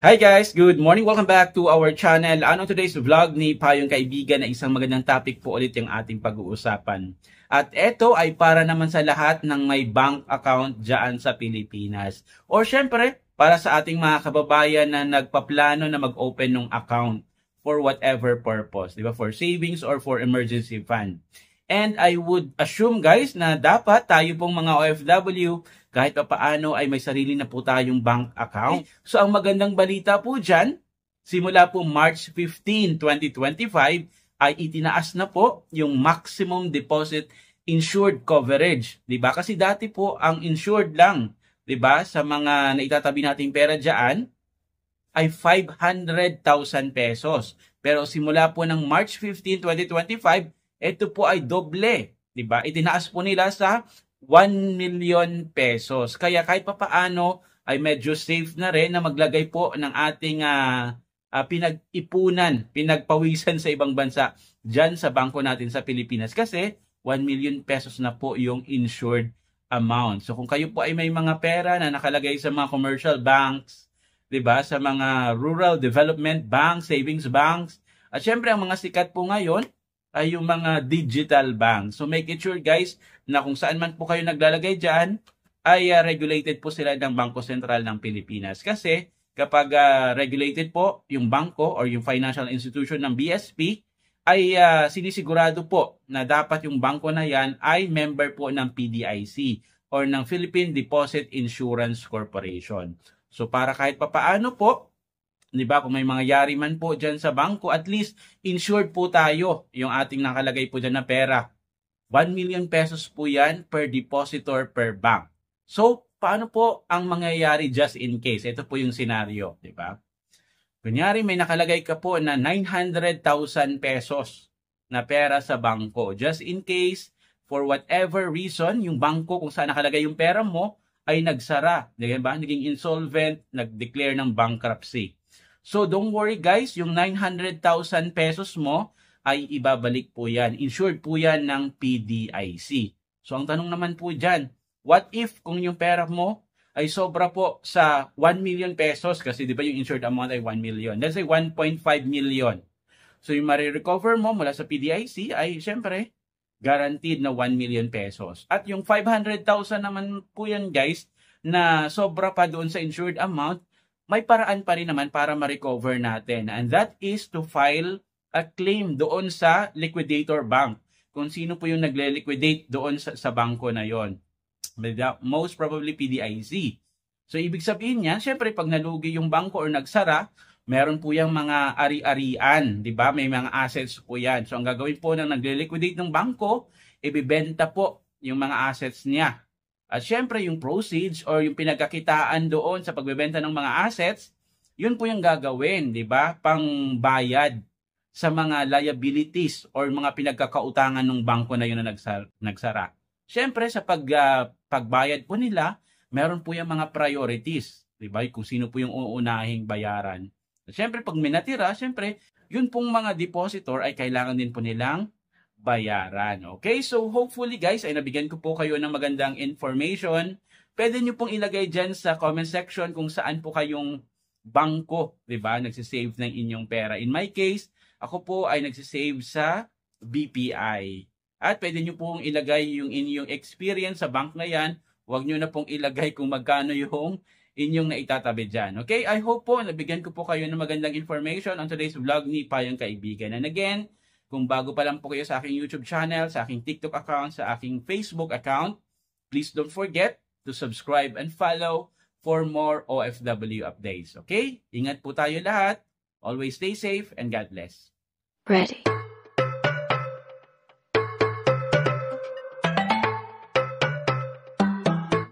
Hi guys! Good morning! Welcome back to our channel. Ano today's vlog ni Payong Kaibigan na isang magandang topic po ulit yung ating pag-uusapan. At ito ay para naman sa lahat ng may bank account dyan sa Pilipinas. Or syempre, para sa ating mga kababayan na nagpaplano na mag-open ng account for whatever purpose. Diba? For savings or for emergency fund. And I would assume guys na dapat tayo pong mga OFW kahit pa paano ay may sarili na po tayong bank account. So ang magandang balita po dyan, simula po March 15, 2025 ay itinaas na po yung maximum deposit insured coverage. Diba? Kasi dati po ang insured lang, diba? Sa mga naitatabi nating pera dyan ay 500,000 pesos. Pero simula po ng March 15, 2025, ito po ay doble, 'di ba? Itinaas po nila sa 1 million pesos. Kaya kahit papaano ay medyo safe na rin na maglagay po ng ating pinag-ipunan, pinagpawisan sa ibang bansa diyan sa bangko natin sa Pilipinas kasi 1 million pesos na po yung insured amount. So kung kayo po ay may mga pera na nakalagay sa mga commercial banks, 'di ba? Sa mga rural development banks, savings banks, at syempre ang mga sikat po ngayon ay yung mga digital bank. So make it sure guys na kung saan man po kayo naglalagay dyan, ay regulated po sila ng Bangko Sentral ng Pilipinas. Kasi kapag regulated po yung bangko or yung financial institution ng BSP, ay sinisigurado po na dapat yung bangko na yan ay member po ng PDIC or ng Philippine Deposit Insurance Corporation. So para kahit papaano po, di ba, kung may mga yari man po dyan sa bangko, at least insured po tayo yung ating nakalagay po dyan na pera. 1 million pesos po yan per depositor per bank. So, paano po ang mangyayari just in case? Ito po yung scenario, di ba? Kunyari, may nakalagay ka po na 900,000 pesos na pera sa bangko. Just in case, for whatever reason, yung bangko kung saan nakalagay yung pera mo ay nagsara. Di ba? Naging insolvent, nag-declare ng bankruptcy. So don't worry guys, yung 900,000 pesos mo ay ibabalik po yan. Insured po yan ng PDIC. So ang tanong naman po dyan, what if kung yung pera mo ay sobra po sa 1 million pesos, kasi di ba yung insured amount ay 1 million. Let's say 1.5 million. So yung marirecover mo mula sa PDIC ay syempre guaranteed na 1 million pesos. At yung 500,000 naman po yan guys na sobra pa doon sa insured amount, may paraan pa rin naman para ma-recover natin. And that is to file a claim doon sa liquidator bank. Kung sino po yung nagle-liquidate doon sa bangko na yon. Most probably PDIC. So, ibig sabihin niya, syempre pag nalugi yung bangko or nagsara, meron po yung mga ari-arian. Diba? May mga assets po yan. So, ang gagawin po ng nagle-liquidate ng bangko, ibibenta po yung mga assets niya. At syempre, yung proceeds or yung pinagkakitaan doon sa pagbebenta ng mga assets, yun po yung gagawin, di ba? Pangbayad sa mga liabilities or mga pinagkakautangan ng bangko na yun na nagsara. Syempre, sa pagbayad po nila, meron po yung mga priorities, di ba? Kung sino po yung uunahing bayaran. At syempre, pag may natira, syempre, yun pong mga depositor ay kailangan din po nilang bayaran. Okay? So, hopefully guys, ay nabigyan ko po kayo ng magandang information. Pwede nyo pong ilagay dyan sa comment section kung saan po kayong bangko, diba, nagsisave ng inyong pera. In my case, ako po ay nagsisave sa BPI. At pwede nyo pong ilagay yung inyong experience sa bank na yan. Huwag nyo na pong ilagay kung magkano yung inyong naitatabi dyan. Okay? I hope po nabigyan ko po kayo ng magandang information on today's vlog ni Payong Kaibigan. And again, kung bago pa lang po kayo sa aking YouTube channel, sa aking TikTok account, sa aking Facebook account, please don't forget to subscribe and follow for more OFW updates. Okay? Ingat po tayo lahat. Always stay safe and God bless. Ready.